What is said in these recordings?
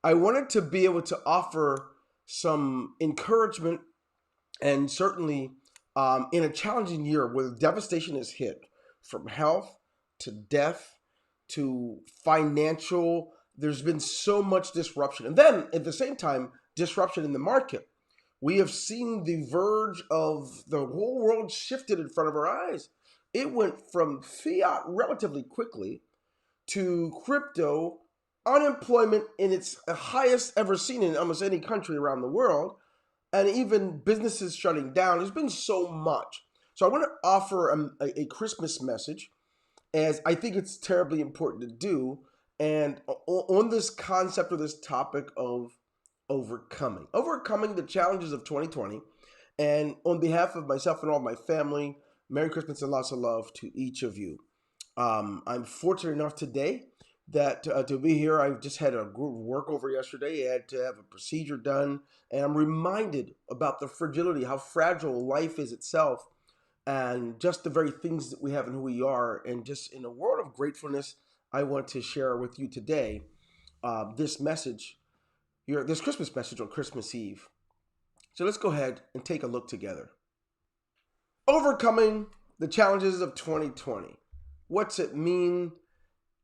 I wanted to be able to offer some encouragement and certainly in a challenging year where devastation is hit from health to death to financial. There's been so much disruption. And then at the same time, disruption in the market. We have seen the verge of the whole world shifted in front of our eyes. It went from fiat relatively quickly to crypto, unemployment in its highest ever seen in almost any country around the world, and even businesses shutting down. There's been so much. So I want to offer a Christmas message, as I think it's terribly important to do, and on this concept or this topic of overcoming the challenges of 2020. And on behalf of myself and all my family, Merry Christmas and lots of love to each of you. I'm fortunate enough today that to be here. I just had a group work over yesterday. I had to have a procedure done, and I'm reminded about the fragility, how fragile life is itself, and just the very things that we have and who we are. And just in a world of gratefulness, I want to share with you today this message, this Christmas message on Christmas Eve. So let's go ahead and take a look together. Overcoming the challenges of 2020. What's it mean?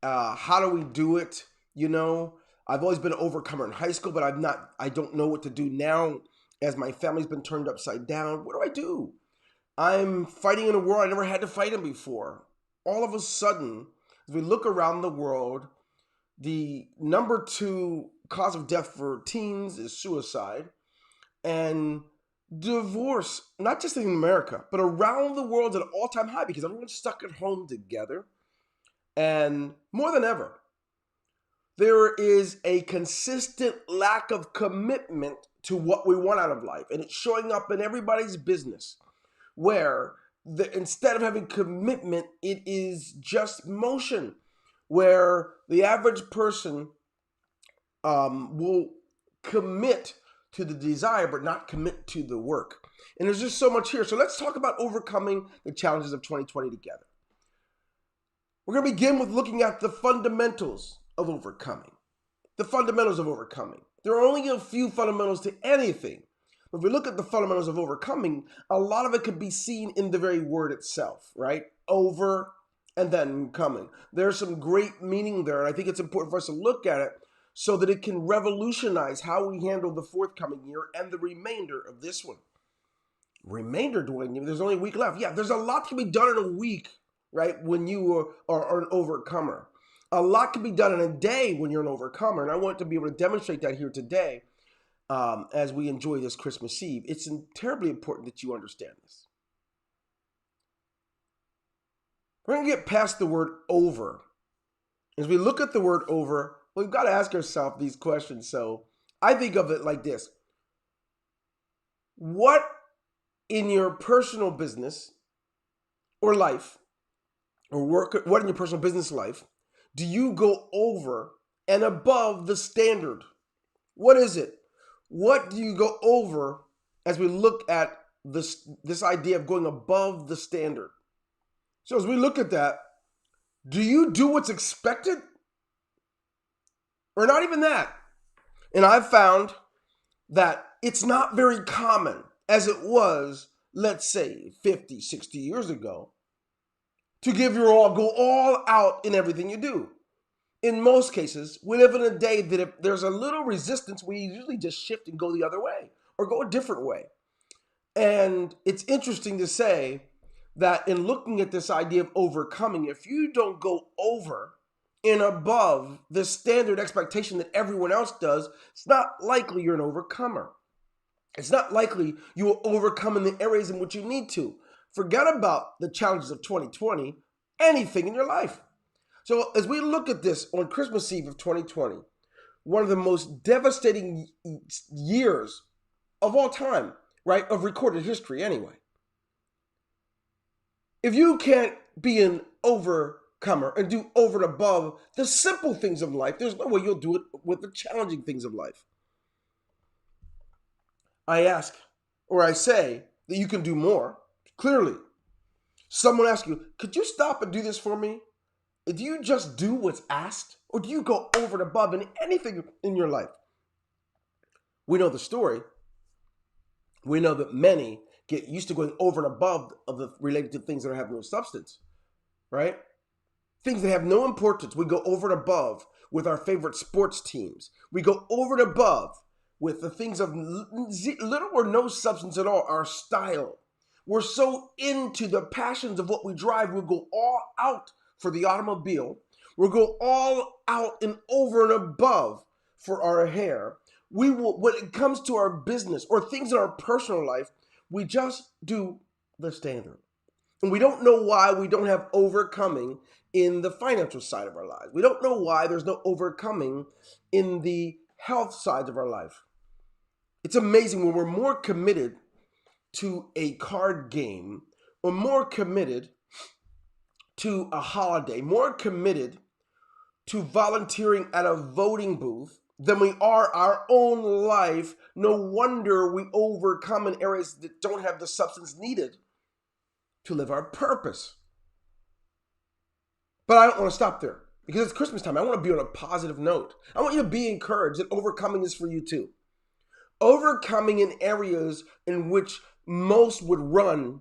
How do we do it? I've always been an overcomer in high school, but I don't know what to do now as my family's been turned upside down. What do I do? I'm fighting in a world I never had to fight in before. All of a sudden, as we look around the world, the number 2 cause of death for teens is suicide, and divorce, not just in America, but around the world at an all-time high because everyone's stuck at home together. And more than ever, there is a consistent lack of commitment to what we want out of life. And it's showing up in everybody's business where instead of having commitment, it is just motion, where the average person will commit to the desire but not commit to the work. And there's just so much here. So let's talk about overcoming the challenges of 2020 together. We're going to begin with looking at the fundamentals of overcoming. The fundamentals of overcoming. There are only a few fundamentals to anything. But if we look at the fundamentals of overcoming, a lot of it can be seen in the very word itself, right? Over and then coming. There's some great meaning there, and I think it's important for us to look at it so that it can revolutionize how we handle the forthcoming year and the remainder of this one. Remainder, Dwayne, there's only a week left. Yeah, there's a lot to be done in a week, right, when you are an overcomer. A lot can be done in a day when you're an overcomer, and I want to be able to demonstrate that here today as we enjoy this Christmas Eve. It's terribly important that you understand this. We're going to get past the word over. As we look at the word over, we've got to ask ourselves these questions. So I think of it like this. What in your personal business or life or work, what in your personal business life do you go over and above the standard? What is it? What do you go over as we look at this idea of going above the standard? So as we look at that, do you do what's expected? Or not even that? And I've found that it's not very common as it was, let's say, 50, 60 years ago, to give your all, go all out in everything you do. In most cases, we live in a day that if there's a little resistance, we usually just shift and go the other way or go a different way. And it's interesting to say that in looking at this idea of overcoming, if you don't go over and above the standard expectation that everyone else does, it's not likely you're an overcomer. It's not likely you will overcome in the areas in which you need to. Forget about the challenges of 2020, anything in your life. So as we look at this on Christmas Eve of 2020, one of the most devastating years of all time, right, of recorded history anyway. If you can't be an overcomer and do over and above the simple things of life, there's no way you'll do it with the challenging things of life. I ask, or I say, that you can do more, clearly. Someone asks you, could you stop and do this for me? Do you just do what's asked? Or do you go over and above in anything in your life? We know the story. We know that many get used to going over and above of the related to things that have no substance, right? Things that have no importance. We go over and above with our favorite sports teams. We go over and above with the things of little or no substance at all, our style. We're so into the passions of what we drive, we'll go all out for the automobile. We'll go all out and over and above for our hair. We will, when it comes to our business or things in our personal life, we just do the standard. And we don't know why we don't have overcoming in the financial side of our lives. We don't know why there's no overcoming in the health side of our life. It's amazing when we're more committed to a card game or more committed to a holiday, more committed to volunteering at a voting booth than we are our own life. No wonder we overcome in areas that don't have the substance needed to live our purpose. But I don't want to stop there because it's Christmas time. I want to be on a positive note. I want you to be encouraged that overcoming is for you too. Overcoming in areas in which most would run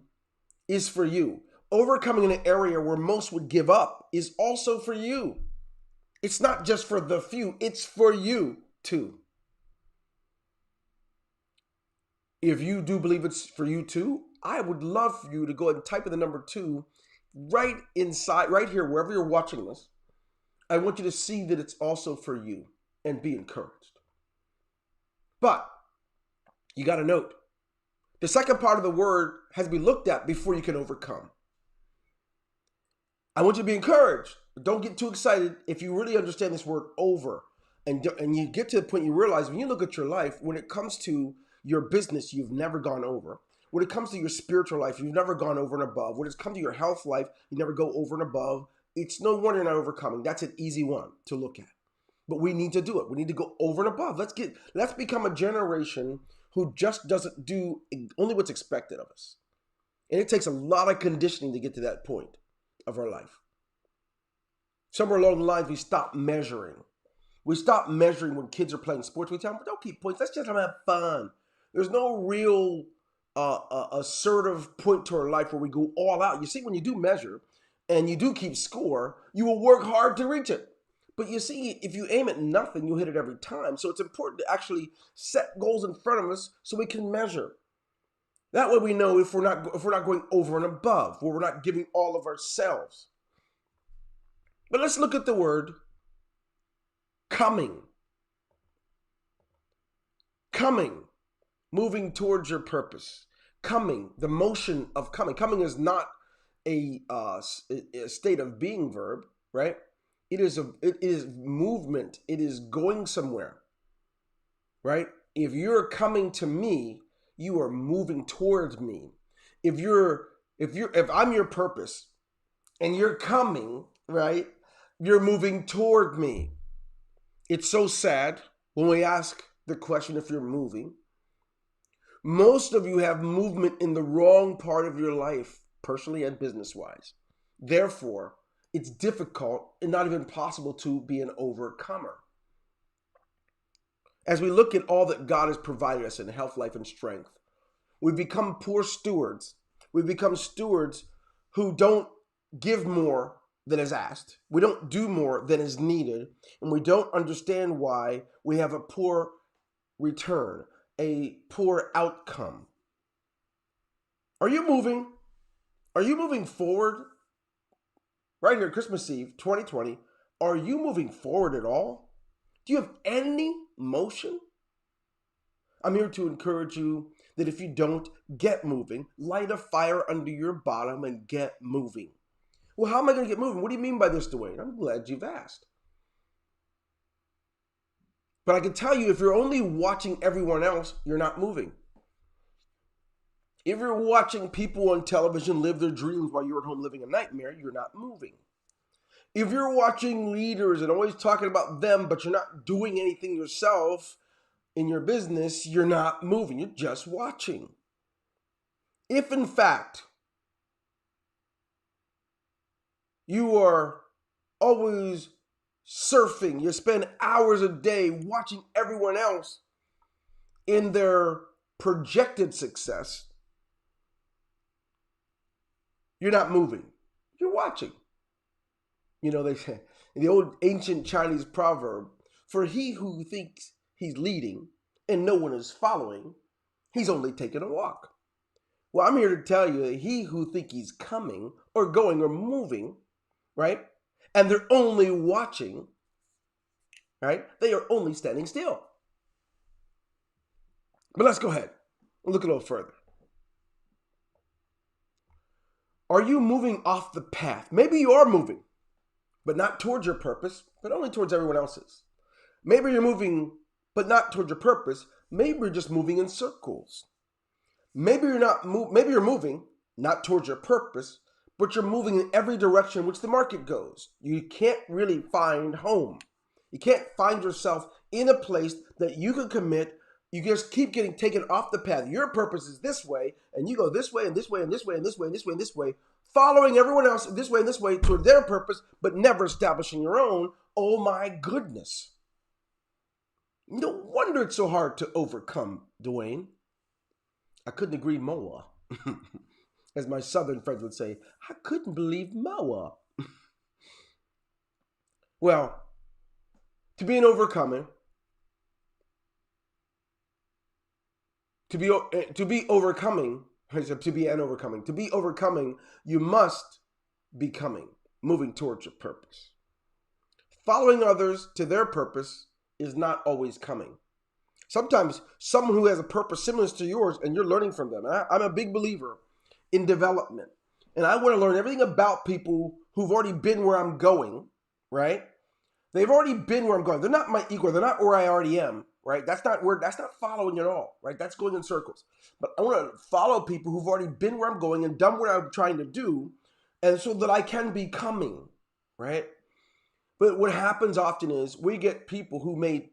is for you. Overcoming in an area where most would give up is also for you. It's not just for the few, it's for you too. If you do believe it's for you too, I would love for you to go ahead and type in the number 2 right inside, right here, wherever you're watching this. I want you to see that it's also for you and be encouraged. But you got to note, the second part of the word has to be looked at before you can overcome. I want you to be encouraged, but don't get too excited if you really understand this word over. And you get to the point you realize when you look at your life, when it comes to your business, you've never gone over. When it comes to your spiritual life, you've never gone over and above. When it's come to your health life, you never go over and above. It's no wonder you're not overcoming. That's an easy one to look at. But we need to do it. We need to go over and above. Let's become a generation who just doesn't do only what's expected of us. And it takes a lot of conditioning to get to that point of our life. Somewhere along the lines, we stop measuring. We stop measuring when kids are playing sports. We tell them, don't keep points. Let's just have fun. There's no real assertive point to our life where we go all out. You see, when you do measure and you do keep score, you will work hard to reach it. But you see, if you aim at nothing, you'll hit it every time. So it's important to actually set goals in front of us so we can measure. That way we know if we're not going over and above, where we're not giving all of ourselves. But let's look at the word coming. Coming. Moving towards your purpose. Coming. The motion of coming. Coming is not a state of being verb, right? It is movement. It is going somewhere, right? If you're coming to me, you are moving towards me. If I'm your purpose and you're coming, right? You're moving toward me. It's so sad when we ask the question if you're moving. Most of you have movement in the wrong part of your life, personally and business-wise. Therefore, it's difficult and not even possible to be an overcomer. As we look at all that God has provided us in health, life, and strength, we've become poor stewards. We've become stewards who don't give more than is asked. We don't do more than is needed. And we don't understand why we have a poor return, a poor outcome. Are you moving? Are you moving forward? Right here, Christmas Eve, 2020. Are you moving forward at all? Do you have any motion? I'm here to encourage you that if you don't, get moving. Light a fire under your bottom and get moving. Well, how am I going to get moving? What do you mean by this, Dwayne? I'm glad you've asked. But I can tell you, if you're only watching everyone else, you're not moving. If you're watching people on television live their dreams while you're at home living a nightmare, you're not moving. If you're watching leaders and always talking about them, but you're not doing anything yourself in your business, you're not moving. You're just watching. If, in fact, you are always surfing, you spend hours a day watching everyone else, in their projected success, you're not moving. You're watching. You know, they say in the old ancient Chinese proverb, for he who thinks he's leading and no one is following, he's only taking a walk. Well, I'm here to tell you that he who thinks he's coming or going or moving, right, and they're only watching, right, they are only standing still. But let's go ahead and look a little further. Are you moving off the path? Maybe you are moving, but not towards your purpose, but only towards everyone else's. Maybe you're moving, but not towards your purpose. Maybe you're just moving in circles. Maybe you're moving not towards your purpose, but you're moving in every direction in which the market goes. You can't really find home. You can't find yourself in a place that you can commit. You just keep getting taken off the path. Your purpose is this way, and you go this way and this way and this way and this way and this way and this way, following everyone else this way and this way toward their purpose, but never establishing your own. Oh my goodness. No wonder it's so hard to overcome, Dwayne. I couldn't agree more. As my southern friends would say, I couldn't believe more. Well, to be an overcomer, to be overcoming, you must be moving towards your purpose. Following others to their purpose is not always coming. Sometimes someone who has a purpose similar to yours and you're learning from them. I'm a big believer in development. And I want to learn everything about people who've already been where I'm going, right? They've already been where I'm going. They're not my equal. They're not where I already am, right? That's not following at all, right? That's going in circles. But I want to follow people who've already been where I'm going and done what I'm trying to do, and so that I can be coming, right? But what happens often is we get people who may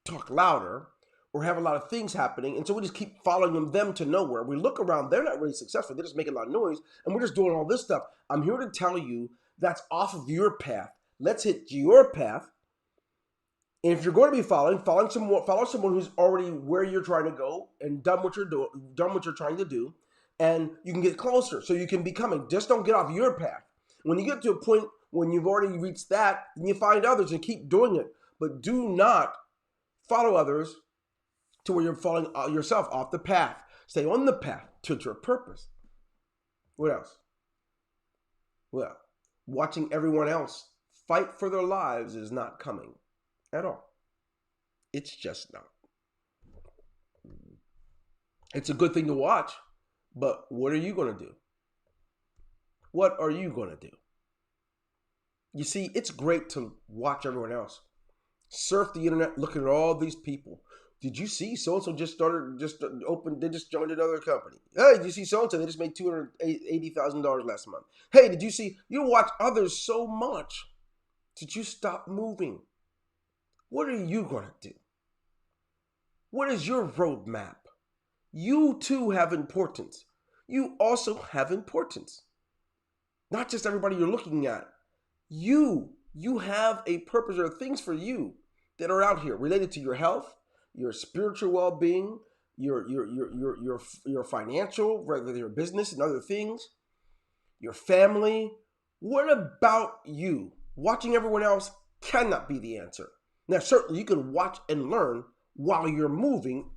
talk louder or have a lot of things happening, and so we just keep following them to nowhere. We look around, they're not really successful, they're just making a lot of noise, and we're just doing all this stuff. I'm here to tell you that's off of your path. Let's hit your path. And if you're going to be follow someone who's already where you're trying to go and done what you're trying to do, and you can get closer so you can be coming. Just don't get off your path. When you get to a point when you've already reached that, then you find others and keep doing it. But do not follow others to where you're falling yourself off the path. Stay on the path to your purpose. What else? Well, watching everyone else fight for their lives is not coming at all. It's just not. It's a good thing to watch, but what are you going to do? What are you going to do? You see, it's great to watch everyone else. Surf the internet, looking at all these people. Did you see so-and-so they just joined another company. Hey, did you see so-and-so? They just made $280,000 last month. Hey, did you see? You watch others so much that you stop moving. What are you going to do? What is your roadmap? You too have importance. You also have importance. Not just everybody you're looking at. You have a purpose. There are things for you that are out here related to your health, your spiritual well-being, your financial, whether your business and other things, your family. What about you? Watching everyone else cannot be the answer. Now, certainly you can watch and learn while you're moving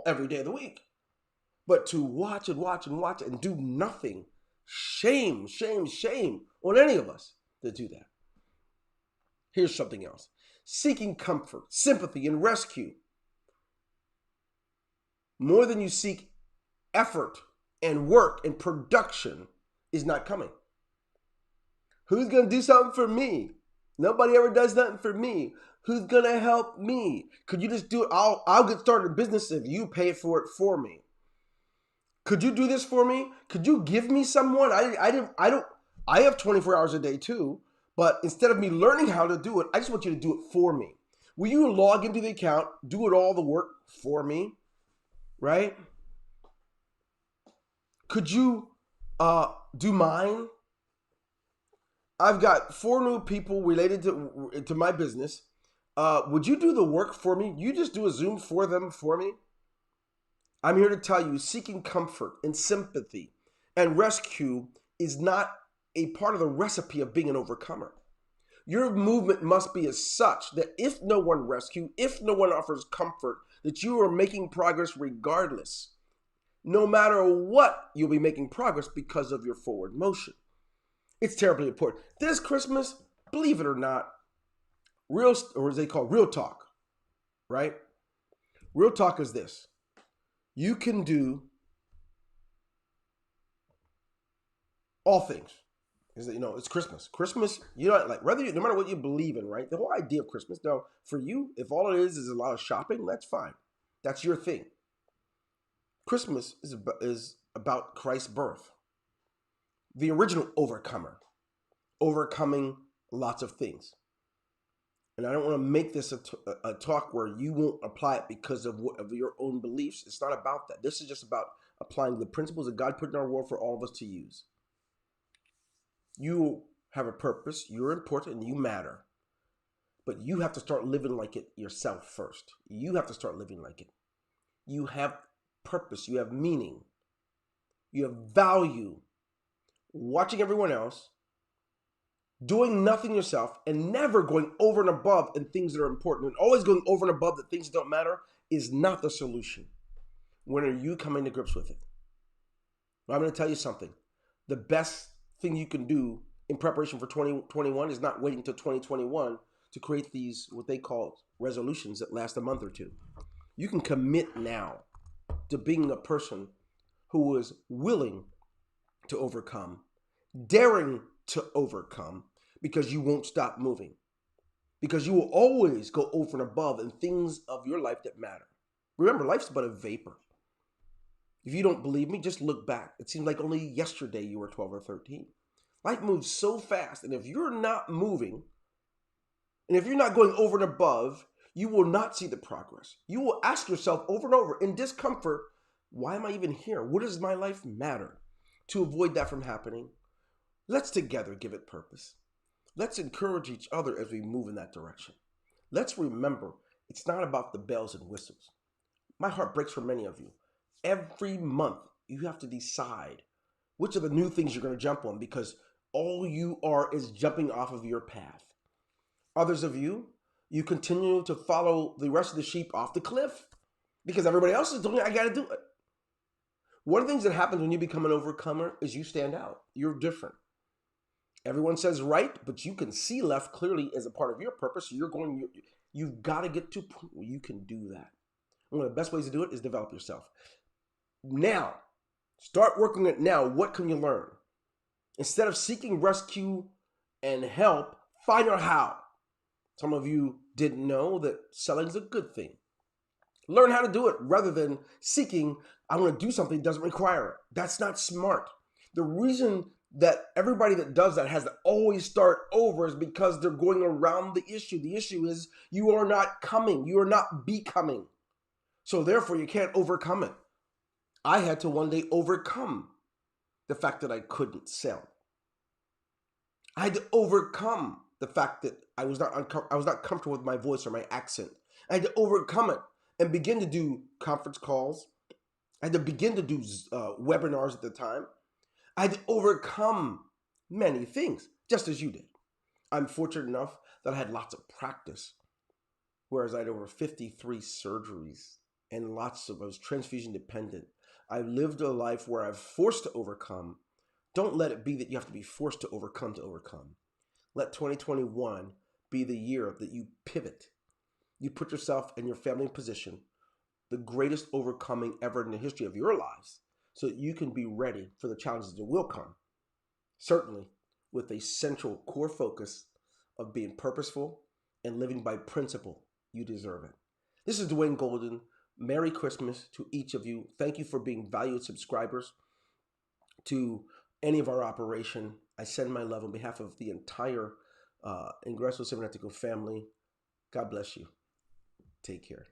every day of the week. But to watch and do nothing, shame on any of us that do that. Here's something else. Seeking comfort, sympathy, and rescue more than you seek effort and work and production is not coming. Who's going to do something for me? Nobody ever does nothing for me. Who's going to help me? Could you just do it? I'll get started in business if you pay for it for me. Could you do this for me? Could you give me someone? I have 24 hours a day too, but instead of me learning how to do it, I just want you to do it for me. Will you log into the account, do it all the work for me? Right? Could you do mine? I've got 4 new people related to my business. Would you do the work for me? You just do a Zoom for them for me? I'm here to tell you, seeking comfort and sympathy and rescue is not a part of the recipe of being an overcomer. Your movement must be as such that if no one rescues, if no one offers comfort, that you are making progress regardless. No matter what, you'll be making progress because of your forward motion. It's terribly important. This Christmas, believe it or not, or as they call real talk, right? Real talk is this. You can do all things. It's Christmas. Christmas, like no matter what you believe in, right? The whole idea of Christmas, now for you, if all it is a lot of shopping, that's fine. That's your thing. Christmas is about Christ's birth. The original overcomer, overcoming lots of things. And I don't want to make this a talk where you won't apply it because of your own beliefs. It's not about that. This is just about applying the principles that God put in our world for all of us to use. You have a purpose, you're important, and you matter. But you have to start living like it yourself first. You have to start living like it. You have purpose, you have meaning, you have value. Watching everyone else, doing nothing yourself, and never going over and above in things that are important, and always going over and above the things that don't matter is not the solution. When are you coming to grips with it? I'm going to tell you something. The best thing you can do in preparation for 2021 is not waiting until 2021 to create these, what they call resolutions that last a month or two. You can commit now to being a person who is willing to overcome, daring to overcome, because you won't stop moving. Because you will always go over and above in things of your life that matter. Remember, life's but a vapor. If you don't believe me, just look back. It seems like only yesterday you were 12 or 13. Life moves so fast, and if you're not moving, and if you're not going over and above, you will not see the progress. You will ask yourself over and over in discomfort, why am I even here? What does my life matter? To avoid that from happening, let's together give it purpose. Let's encourage each other as we move in that direction. Let's remember, it's not about the bells and whistles. My heart breaks for many of you. Every month, you have to decide which of the new things you're going to jump on, because all you are is jumping off of your path. Others of you, you continue to follow the rest of the sheep off the cliff because everybody else is doing it. I got to do it. One of the things that happens when you become an overcomer is you stand out. You're different. Everyone says right, but you can see left clearly as a part of your purpose. So you've got to get to a point where you can do that. One of the best ways to do it is develop yourself. Now, start working it now. What can you learn? Instead of seeking rescue and help, find out how. Some of you didn't know that selling is a good thing. Learn how to do it rather than seeking, I want to do something that doesn't require it. That's not smart. The reason that everybody that does that has to always start over is because they're going around the issue. The issue is you are not coming. You are not becoming. So therefore, you can't overcome it. I had to one day overcome the fact that I couldn't sell. I had to overcome the fact that I was not comfortable with my voice or my accent. I had to overcome it and begin to do conference calls. I had to begin to do webinars at the time. I had to overcome many things, just as you did. I'm fortunate enough that I had lots of practice, whereas I had over 53 surgeries and I was transfusion dependent. I lived a life where I was forced to overcome. Don't let it be that you have to be forced to overcome to overcome. Let 2021 be the year that you pivot. You put yourself and your family in position, the greatest overcoming ever in the history of your lives, so that you can be ready for the challenges that will come. Certainly with a central core focus of being purposeful and living by principle. You deserve it. This is Dwayne Golden. Merry Christmas to each of you. Thank you for being valued subscribers to any of our operation. I send my love on behalf of the entire Ingresso Cybernetico family. God bless you. Take care.